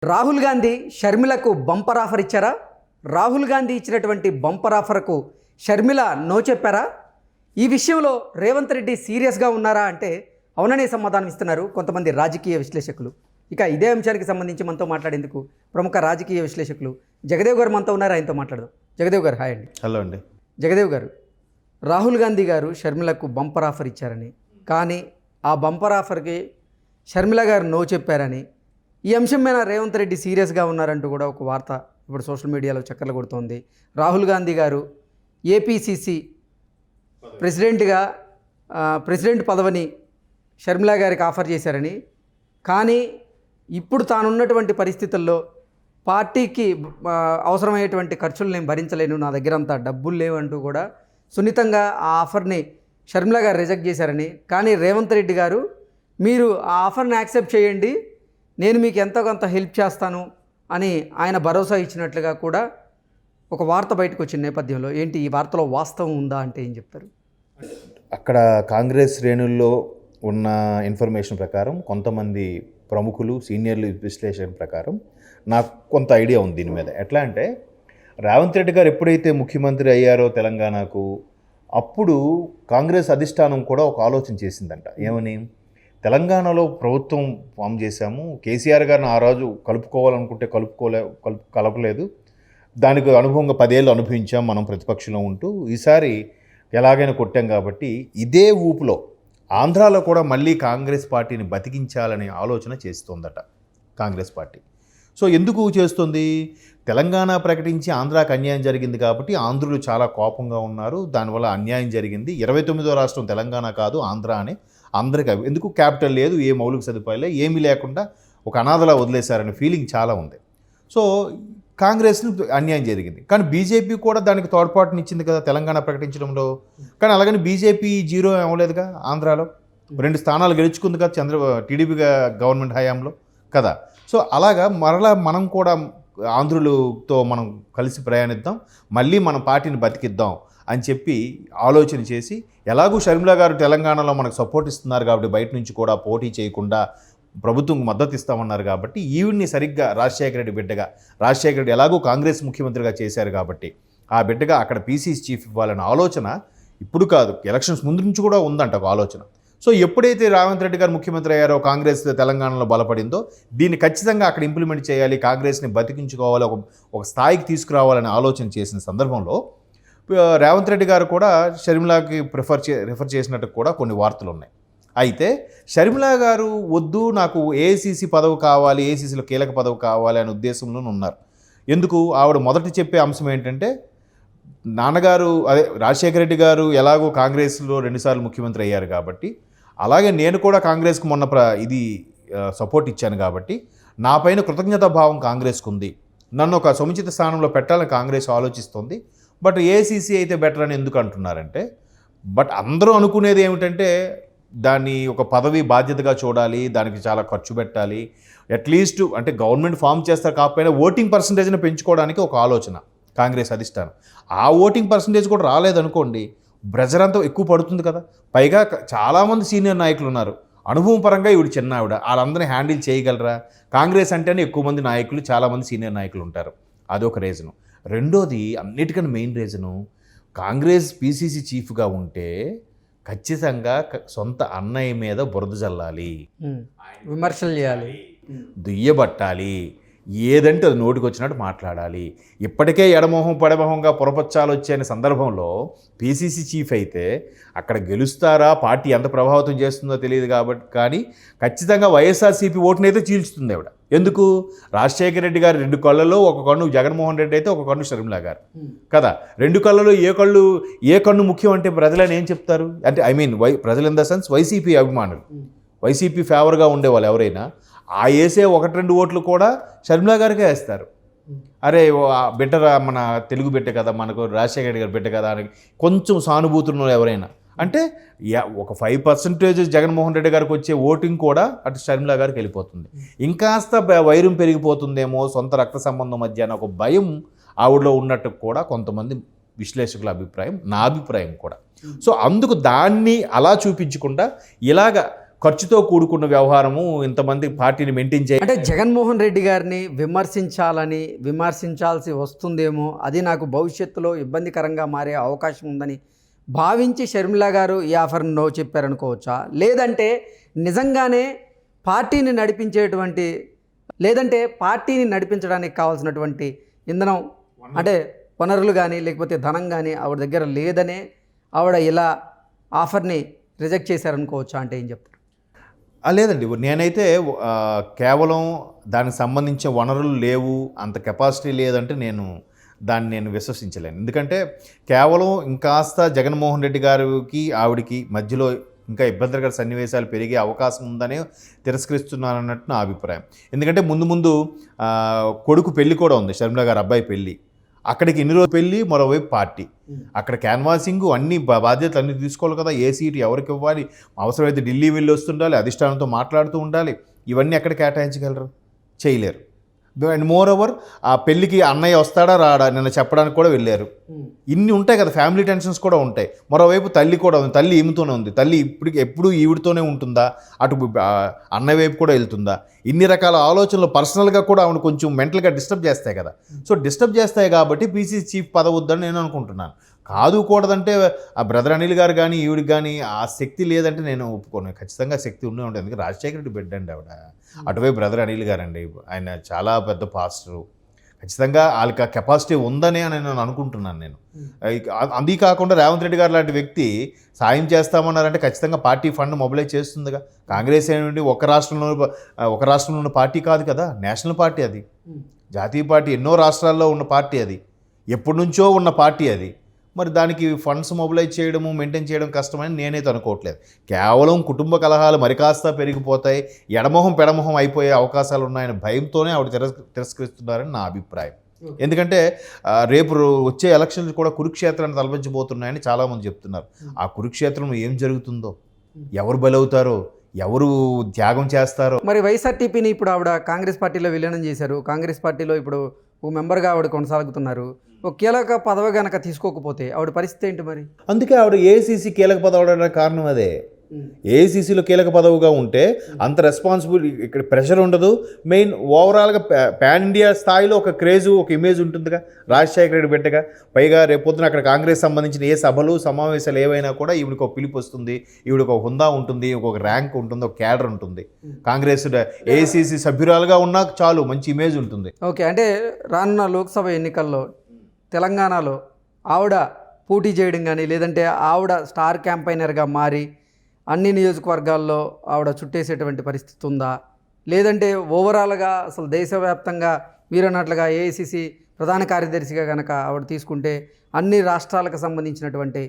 రాహుల్ గాంధీ షర్మిలకు bumper offer ఇచ్చారా? రాహుల్ గాంధీ ఇచ్చినటువంటి బంపర్ ఆఫర్కు షర్మిల నో చెప్పారా? ఈ విషయంలో రేవంత్ రెడ్డి సీరియస్గా ఉన్నారా అంటే అవుననే సమాధానం ఇస్తున్నారు కొంతమంది రాజకీయ విశ్లేషకులు. ఇక ఇదే అంశానికి సంబంధించి మనతో మాట్లాడేందుకు ప్రముఖ రాజకీయ విశ్లేషకులు జగదేవ్ గారు మనతో ఉన్నారు. ఆయనతో మాట్లాడదాం. జగదేవ్ గారు హాయ్ అండి. హలో అండి. జగదేవ్ గారు, రాహుల్ గాంధీ గారు షర్మిలకు బంపర్ ఆఫర్ ఇచ్చారని, కానీ ఆ బంపర్ ఆఫర్కి షర్మిల గారు నో చెప్పారని, ఈ అంశం మీద రేవంత్ రెడ్డి సీరియస్గా ఉన్నారంటూ కూడా ఒక వార్త ఇప్పుడు సోషల్ మీడియాలో చక్కర్లు కొడుతోంది. రాహుల్ గాంధీ గారు ఏపీసీసీ ప్రెసిడెంట్గా ప్రెసిడెంట్ పదవిని షర్మిల గారికి ఆఫర్ చేశారని, కానీ ఇప్పుడు తానున్నటువంటి పరిస్థితుల్లో పార్టీకి అవసరమయ్యేటువంటి ఖర్చులు నేను భరించలేను, నా దగ్గర అంత డబ్బులు లేవంటూ కూడా సున్నితంగా ఆ ఆఫర్ని షర్మిల గారు రిజెక్ట్ చేశారని, కానీ రేవంత్ రెడ్డి గారు మీరు ఆ ఆఫర్ని యాక్సెప్ట్ చేయండి, నేను మీకు ఎంతో కొంత హెల్ప్ చేస్తాను అని ఆయన భరోసా ఇచ్చినట్లుగా కూడా ఒక వార్త బయటకు వచ్చిన నేపథ్యంలో ఏంటి ఈ వార్తలో వాస్తవం ఉందా అంటే ఏం చెప్తారు? అక్కడ కాంగ్రెస్ శ్రేణుల్లో ఉన్న ఇన్ఫర్మేషన్ ప్రకారం, కొంతమంది ప్రముఖులు సీనియర్లు విశ్లేషణ ప్రకారం నాకు కొంత ఐడియా ఉంది దీని మీద. ఎట్లా అంటే, రేవంత్ రెడ్డి గారు ఎప్పుడైతే ముఖ్యమంత్రి అయ్యారో తెలంగాణకు, అప్పుడు కాంగ్రెస్ అధిష్టానం కూడా ఒక ఆలోచన చేసిందంట. ఏమని, తెలంగాణలో ప్రభుత్వం ఫామ్ చేశాము, కేసీఆర్ గారిని ఆ రోజు కలుపుకోవాలనుకుంటే కలపలేదు, దానికి అనుభవంగా 10 ఏళ్ళు అనుభవించాం మనం ప్రతిపక్షంలో ఉంటూ, ఈసారి ఎలాగైనా కొట్టాం కాబట్టి ఇదే ఊపులో ఆంధ్రాలో కూడా మళ్ళీ కాంగ్రెస్ పార్టీని బతికించాలనే ఆలోచన చేస్తోందట కాంగ్రెస్ పార్టీ. సో ఎందుకు చేస్తుంది? తెలంగాణ ప్రకటించి ఆంధ్రాకి అన్యాయం జరిగింది కాబట్టి ఆంధ్రులు చాలా కోపంగా ఉన్నారు, దానివల్ల అన్యాయం జరిగింది. 29వ రాష్ట్రం తెలంగాణ కాదు ఆంధ్ర అని అందరికీ, ఎందుకు క్యాపిటల్ లేదు, ఏ మౌలిక సదుపాయాలు ఏమీ లేకుండా ఒక అనాథలా వదిలేశారనే ఫీలింగ్ చాలా ఉంది. సో కాంగ్రెస్ను అన్యాయం జరిగింది, కానీ బీజేపీ కూడా దానికి తోడ్పాటునిచ్చింది కదా తెలంగాణ ప్రకటించడంలో. కానీ అలాగని బీజేపీ జీరో అవ్వలేదుగా, ఆంధ్రాలో 2 స్థానాలు గెలుచుకుంది కదా టీడీపీ గవర్నమెంట్ హయాంలో కదా. సో అలాగా మరలా మనం కూడా ఆంధ్రులతో మనం కలిసి ప్రయాణిద్దాం, మళ్ళీ మన పార్టీని బతికిద్దాం అని చెప్పి ఆలోచన చేసి, ఎలాగూ షర్మిల గారు తెలంగాణలో మనకు సపోర్ట్ ఇస్తున్నారు కాబట్టి బయట నుంచి కూడా పోటీ చేయకుండా ప్రభుత్వం మద్దతు ఇస్తామన్నారు కాబట్టి, ఈవిడ్ని సరిగ్గా రాజశేఖర రెడ్డి బిడ్డగా, రాజశేఖర రెడ్డి ఎలాగూ కాంగ్రెస్ ముఖ్యమంత్రిగా చేశారు కాబట్టి ఆ బిడ్డగా అక్కడ పీసీసీ చీఫ్ ఇవ్వాలన్న ఆలోచన ఇప్పుడు కాదు, ఎలక్షన్స్ ముందు నుంచి కూడా ఉందంట ఒక ఆలోచన. సో ఎప్పుడైతే రేవంత్ రెడ్డి గారు ముఖ్యమంత్రి అయ్యారో, కాంగ్రెస్ తెలంగాణలో బలపడిందో, దీన్ని ఖచ్చితంగా అక్కడ ఇంప్లిమెంట్ చేయాలి, కాంగ్రెస్ని బతికించుకోవాలి, ఒక స్థాయికి తీసుకురావాలని ఆలోచన చేసిన సందర్భంలో రేవంత్ రెడ్డి గారు కూడా షర్మిలాకి రిఫర్ చేసినట్టు కూడా కొన్ని వార్తలు ఉన్నాయి. అయితే షర్మిల గారు వద్దు, నాకు ఏఐసీసీ పదవి కావాలి, ఏఐసీసీలో కీలక పదవి కావాలి అనే ఉద్దేశంలోనే ఉన్నారు. ఎందుకు? ఆవిడ మొదటి చెప్పే అంశం ఏంటంటే, నాన్నగారు అదే రాజశేఖర రెడ్డి గారు ఎలాగో కాంగ్రెస్లో 2 సార్లు ముఖ్యమంత్రి అయ్యారు కాబట్టి, అలాగే నేను కూడా కాంగ్రెస్కు మొన్న సపోర్ట్ ఇచ్చాను కాబట్టి నా పైన కృతజ్ఞతాభావం కాంగ్రెస్కు ఉంది, నన్ను ఒక సముచిత స్థానంలో పెట్టాలని కాంగ్రెస్ ఆలోచిస్తుంది. బట్ ఏఐసీసీ అయితే బెటర్ అని ఎందుకు అంటున్నారంటే, బట్ అందరూ అనుకునేది ఏమిటంటే, దాన్ని ఒక పదవి బాధ్యతగా చూడాలి, దానికి చాలా ఖర్చు పెట్టాలి, అట్లీస్ట్ అంటే గవర్నమెంట్ ఫామ్ చేస్తారు కాకపోయినా ఓటింగ్ పర్సంటేజ్ని పెంచుకోవడానికి ఒక ఆలోచన కాంగ్రెస్ అధిష్టానం. ఆ ఓటింగ్ పర్సంటేజ్ కూడా రాలేదనుకోండి, ప్రెజర్ అంతా ఎక్కువ పడుతుంది కదా. పైగా చాలామంది సీనియర్ నాయకులు ఉన్నారు, అనుభవం పరంగా ఈవిడ చిన్న ఆవిడ, వాళ్ళందరినీ హ్యాండిల్ చేయగలరా? కాంగ్రెస్ అంటేనే ఎక్కువ మంది నాయకులు, చాలామంది సీనియర్ నాయకులు ఉంటారు, అదొక రీజను. రెండోది, అన్నిటికన్నా మెయిన్ రీజను, కాంగ్రెస్ పీసీసీ చీఫ్గా ఉంటే ఖచ్చితంగా సొంత అన్నయ్య మీద బురద జల్లాలి, విమర్శలు చేయాలి, దుయ్యబట్టాలి, ఏదంటే అది నోటికి వచ్చినట్టు మాట్లాడాలి. ఇప్పటికే ఎడమొహం పడమొహంగా పొరపచ్చాలు వచ్చే సందర్భంలో పీసీసీ చీఫ్ అయితే అక్కడ గెలుస్తారా, పార్టీ ఎంత ప్రభావితం చేస్తుందో తెలియదు కాబట్టి, కానీ ఖచ్చితంగా వైఎస్ఆర్సీపీ ఓటునైతే చీల్చుతుంది ఆవిడ. ఎందుకు? రాజశేఖర రెడ్డి గారు 2 కళ్ళలో ఒక కన్ను జగన్మోహన్ రెడ్డి అయితే ఒక కన్ను షర్మిల గారు కదా. 2 కళ్ళలో ఏ కన్ను ముఖ్యం అంటే ప్రజలని ఏం చెప్తారు అంటే, ప్రజలు ఇన్ ద సెన్స్ వైసీపీ అభిమానులు, వైసీపీ ఫేవర్గా ఉండేవాళ్ళు ఎవరైనా ఆ వేసే 1-2 ఓట్లు కూడా షర్మిల గారికే వేస్తారు. అరే బెటర్, మన తెలుగు బిడ్డ కదా, మనకు రాజశేఖర రెడ్డి గారు బిడ్డ కదా అని కొంచెం సానుభూతులు ఎవరైనా అంటే, ఒక 5% జగన్మోహన్ రెడ్డి గారికి వచ్చే ఓటింగ్ కూడా అటు షర్మిల గారికి వెళ్ళిపోతుంది. ఇంకాస్త వైరం పెరిగిపోతుందేమో సొంత రక్త సంబంధం మధ్య అని ఒక భయం ఆవిడలో ఉన్నట్టు కూడా కొంతమంది విశ్లేషకుల అభిప్రాయం, నా అభిప్రాయం కూడా. సో అందుకు దాన్ని అలా చూపించకుండా ఇలాగ ఖర్చుతో కూడుకున్న వ్యవహారము, ఇంతమంది పార్టీని మెయింటైన్ చేయాలి. అంటే జగన్మోహన్ రెడ్డి గారిని విమర్శించాల్సి వస్తుందేమో, అది నాకు భవిష్యత్తులో ఇబ్బందికరంగా మారే అవకాశం ఉందని భావించి షర్మిల గారు ఈ ఆఫర్ని నో చెప్పారనుకోవచ్చా? లేదంటే నిజంగానే పార్టీని నడిపించడానికి కావాల్సినటువంటి ఇంధనం అంటే వనరులు కానీ లేకపోతే ధనం కానీ ఆవిడ దగ్గర లేదనే ఆవిడ ఇలా ఆఫర్ని రిజెక్ట్ చేశారనుకోవచ్చా? అంటే ఏం చెప్తారు? లేదండి, నేనైతే కేవలం దానికి సంబంధించిన వనరులు లేవు, అంత కెపాసిటీ లేదంటే నేను విశ్వసించలేను. ఎందుకంటే కేవలం ఇంకాస్త జగన్మోహన్ రెడ్డి గారికి ఆవిడికి మధ్యలో ఇంకా ఇబ్బందికర సన్నివేశాలు పెరిగే అవకాశం ఉందనే తిరస్కరిస్తున్నారన్నట్టు నా అభిప్రాయం. ఎందుకంటే ముందు కొడుకు పెళ్ళి కూడా ఉంది, షర్మిల గారు అబ్బాయి పెళ్ళి. అక్కడికి ఇన్ని రోజులు పెళ్ళి, మరోవైపు పార్టీ, అక్కడ క్యాన్వాసింగ్ అన్ని బాధ్యతలు అన్నీ తీసుకోవాలి కదా. ఏ సీటు ఎవరికి ఇవ్వాలి, అవసరమైతే ఢిల్లీ వెళ్ళి వస్తుండాలి, అధిష్టానంతో మాట్లాడుతూ ఉండాలి. ఇవన్నీ ఎక్కడ కేటాయించగలరు? చేయలేరు. అండ్ మోర్ ఓవర్ ఆ పెళ్ళికి అన్నయ్య వస్తాడా రాడా నిన్న చెప్పడానికి కూడా వెళ్ళారు. ఇన్ని ఉంటాయి కదా, ఫ్యామిలీ టెన్షన్స్ కూడా ఉంటాయి. మరోవైపు తల్లి కూడా ఉంది, తల్లి ఈమెతోనే ఉంది. తల్లి ఎప్పుడు ఈవిడితోనే ఉంటుందా, అటు అన్నయ్య వైపు కూడా వెళ్తుందా? ఇన్ని రకాల ఆలోచనలు పర్సనల్గా కూడా ఆవిడ కొంచెం మెంటల్గా డిస్టర్బ్ చేస్తాయి కదా. సో డిస్టర్బ్ చేస్తాయి కాబట్టి పీసీసీ చీఫ్ పదవి వద్దని నేను అనుకుంటున్నాను. కూడదంటే ఆ బ్రదర్ అనిల్ గారు కానీ ఈవిడికి కానీ ఆ శక్తి లేదంటే నేను ఒప్పుకోను. ఖచ్చితంగా శక్తి ఉండే ఉంటుంది. ఎందుకంటే రాజశేఖర రెడ్డి బిడ్డ అండి ఆవిడ, అటువైపు బ్రదర్ అనిల్ గారు అండి, ఆయన చాలా పెద్ద పాస్టరు. ఖచ్చితంగా వాళ్ళకి ఆ కెపాసిటీ ఉందని నేను అనుకుంటున్నాను. అది కాకుండా రేవంత్ రెడ్డి గారు లాంటి వ్యక్తి సాయం చేస్తామన్నారంటే ఖచ్చితంగా పార్టీ ఫండ్ మొబిలైజ్ చేస్తుందిగా. కాంగ్రెస్ ఏంటి ఒక రాష్ట్రంలో ఉన్న పార్టీ కాదు కదా, నేషనల్ పార్టీ అది, జాతీయ పార్టీ, ఎన్నో రాష్ట్రాల్లో ఉన్న పార్టీ అది, ఎప్పటి నుంచో ఉన్న పార్టీ అది. మరి దానికి ఫండ్స్ మొబిలైజ్ చేయడము, మెయింటైన్ చేయడం కష్టమని నేనైతే అనుకోవట్లేదు. కేవలం కుటుంబ కలహాలు మరికాస్త పెరిగిపోతాయి, ఎడమొహం పెడమొహం అయిపోయే అవకాశాలు ఉన్నాయని భయంతోనే ఆవిడ తిరస్కరిస్తున్నారని నా అభిప్రాయం. ఎందుకంటే రేపు వచ్చే ఎలక్షన్లు కూడా కురుక్షేత్రాన్ని తలపించబోతున్నాయని చాలామంది చెప్తున్నారు. ఆ కురుక్షేత్రం ఏం జరుగుతుందో, ఎవరు బలవుతారో, ఎవరు త్యాగం చేస్తారో. మరి వైఎస్ఆర్టీపీని ఇప్పుడు ఆవిడ కాంగ్రెస్ పార్టీలో విలీనం చేశారు. కాంగ్రెస్ పార్టీలో ఇప్పుడు ఓ మెంబర్గా ఆవిడ కొనసాగుతున్నారు. ఒక కీలక పదవి కనుక తీసుకోకపోతే ఆవిడ పరిస్థితి ఏంటి మరి? అందుకే ఆవిడ ఏఐసీసీ కీలక పదవి అవడానికి కారణం అదే. ఏఐసీసీలో కీలక పదవిగా ఉంటే అంత రెస్పాన్సిబిలిటీ, ఇక్కడ ప్రెషర్ ఉండదు. మెయిన్ ఓవరాల్గా పాన్ ఇండియా స్థాయిలో ఒక క్రేజు, ఒక ఇమేజ్ ఉంటుందిగా రాజశేఖర రెడ్డి బిడ్డగా. పైగా రేపొద్దున అక్కడ కాంగ్రెస్ సంబంధించిన ఏ సభలు సమావేశాలు ఏవైనా కూడా ఈవిడికి ఒక పిలుపు వస్తుంది, ఈవిడికి ఒక హుందా ఉంటుంది, ఒక ర్యాంక్ ఉంటుంది, ఒక క్యాడర్ ఉంటుంది. కాంగ్రెస్ ఏఐసీసీ సభ్యురాలుగా ఉన్నా చాలు, మంచి ఇమేజ్ ఉంటుంది. ఓకే, అంటే రానున్న లోక్సభ ఎన్నికల్లో తెలంగాణలో ఆవిడ పోటీ చేయడం కానీ, లేదంటే ఆవిడ స్టార్ క్యాంపైనర్గా మారి అన్ని నియోజకవర్గాల్లో ఆవిడ చుట్టేసేటువంటి పరిస్థితి ఉందా? లేదంటే ఓవరాల్గా అసలు దేశవ్యాప్తంగా మీరు అన్నట్లుగా ఏఐసిసి ప్రధాన కార్యదర్శిగా కనుక ఆవిడ తీసుకుంటే అన్ని రాష్ట్రాలకు సంబంధించినటువంటి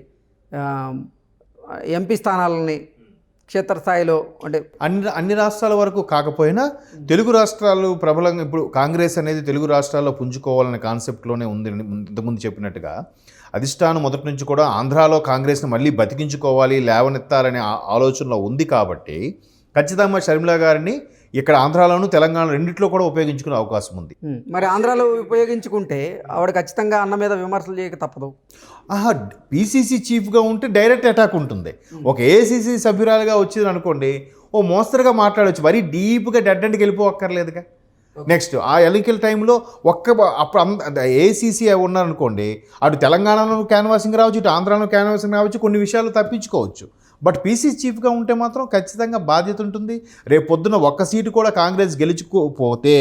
ఎంపీ స్థానాలని క్షేత్రస్థాయిలో అంటే అన్ని రాష్ట్రాల వరకు కాకపోయినా తెలుగు రాష్ట్రాలు ప్రబలంగా ఇప్పుడు కాంగ్రెస్ అనేది తెలుగు రాష్ట్రాల్లో పుంజుకోవాలనే కాన్సెప్ట్లోనే ఉంది. ఇంతకుముందు చెప్పినట్టుగా అధిష్టానం మొదటి నుంచి కూడా ఆంధ్రాలో కాంగ్రెస్ని మళ్ళీ బతికించుకోవాలి, లేవనెత్తాలనే ఆలోచనలో ఉంది. కాబట్టి ఖచ్చితంగా షర్మిల గారిని ఇక్కడ ఆంధ్రాలోను తెలంగాణ రెండిట్లో కూడా ఉపయోగించుకునే అవకాశం ఉంది. మరి ఆంధ్రాలో ఉపయోగించుకుంటే ఆవిడ ఖచ్చితంగా అన్న మీద విమర్శలు చేయక తప్పదు. పీసీసీ చీఫ్గా ఉంటే డైరెక్ట్ అటాక్ ఉంటుంది. ఒక ఏఐసీసీ సభ్యురాలుగా వచ్చింది అనుకోండి, ఓ మోస్తరుగా మాట్లాడవచ్చు, మరీ డీప్గా డెడ్ ఎండ్కి వెళ్ళిపోక్కర్లేదుగా. నెక్స్ట్ ఆ ఎన్నికల టైంలో అప్పుడు ఏఐసీసీ ఉన్నారనుకోండి, అటు తెలంగాణలో క్యాన్వాసింగ్ రావచ్చు, ఇటు ఆంధ్రాలో క్యాన్వాసింగ్ రావచ్చు, కొన్ని విషయాలు తప్పించుకోవచ్చు. బట్ పీసీ చీఫ్గా ఉంటే మాత్రం ఖచ్చితంగా బాధ్యత ఉంటుంది. రేపు పొద్దున ఒక్క సీటు కూడా కాంగ్రెస్ గెలుచుకోపోతే,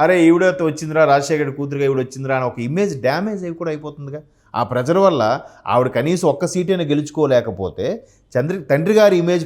అరే ఈవిడతో వచ్చిందిరా, రాజశేఖర్ కూతురుగా ఈవిడ వచ్చిందిరా అని ఒక ఇమేజ్ డ్యామేజ్ అవి కూడా అయిపోతుందిగా. ఆ ప్రెజర్ వల్ల ఆవిడ కనీసం ఒక్క సీటైనా గెలుచుకోలేకపోతే తండ్రి గారి ఇమేజ్